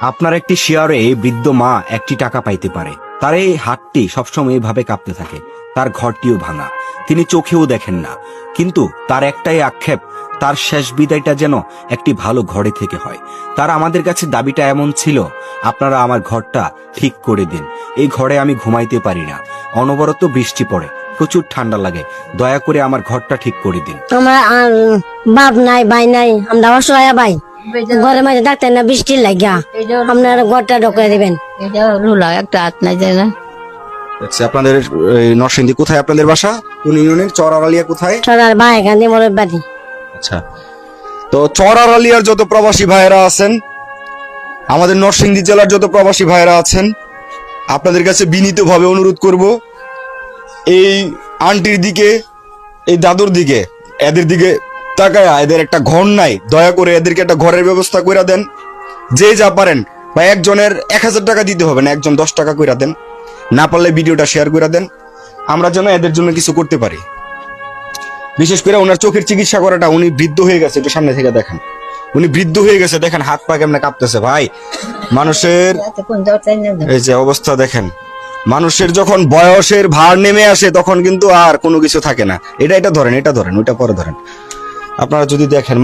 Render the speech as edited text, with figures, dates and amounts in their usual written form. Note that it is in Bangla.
আপনার একটি শেয়ারে বৃদ্ধ মা একটি টাকা পাইতে পারে। তার এই হাতটি সবসময় এইভাবে কাঁপতে থাকে। তার ঘরটিও ভাঙা, তিনি চোখেও দেখেন না, কিন্তু তার একটাই আক্ষেপ, তার শেষ বিদায়টা যেন একটি ভালো ঘরে থেকে হয়। তার আমাদের কাছে দাবিটা এমন ছিল, আপনারা আমার ঘরটা ঠিক করে দিন। এই ঘরে আমি ঘুমাইতে পারি না, অনবরত বৃষ্টি পড়ে, প্রচুর ঠান্ডা লাগে, দয়া করে আমার ঘরটা ঠিক করে দিন। আমার বাপ নাই ভাই নাই, আমরা অসহায় ভাই, ঘরের মাঝে ডাক্তার না বৃষ্টির লাগিয়া আপনারা ঘরটা ঢোকে দিবেন। এটা রুলা একটা হাত নাই যায় না। আচ্ছা, আপনাদের নরসিংদী কোথায় আপনাদের বাসা? কোন ইউনিয়নের? চরারালিয়া কোথায়? সরার ভাই গান্ধী মোড়ের বাড়ি। আচ্ছা, তো চরারালিয়ার যত প্রবাসী ভাইয়েরা আছেন, আমাদের নরসিংদী জেলার যত প্রবাসী ভাইয়েরা আছেন, আপনাদের কাছে বিনীতভাবে অনুরোধ করব, এই আন্টির দিকে, এই দাদুর দিকে, এদের দিকে তাকায়, এদের একটা ঘর নাই, দয়া করে এদেরকে একটা ঘরের ব্যবস্থা করে দেন। যে যা পারেন, বা একজনের 1000 টাকা দিতে হবে না, একজন 10 টাকা করে দেন, না পারলে ভিডিওটা শেয়ার করে দেন, আমরা যেন এদের জন্য কিছু করতে পারি। বিশেষ করে ওনার চোখের চিকিৎসা করাটা, উনি বৃদ্ধ হয়ে গেছে, একটু সামনে থেকে দেখেন, উনি বৃদ্ধ হয়ে গেছে, দেখেন হাত পা কেমনে কাঁপতেছে ভাই। মানুষের এই যে অবস্থা দেখেন, মানুষের যখন বয়সের ভার নেমে আসে তখন কিন্তু আর কোনো কিছু থাকে না। এটা ধরেন, এটা ধরেন, ওইটা পরে ধরেন। আপনারা যদি দেখেন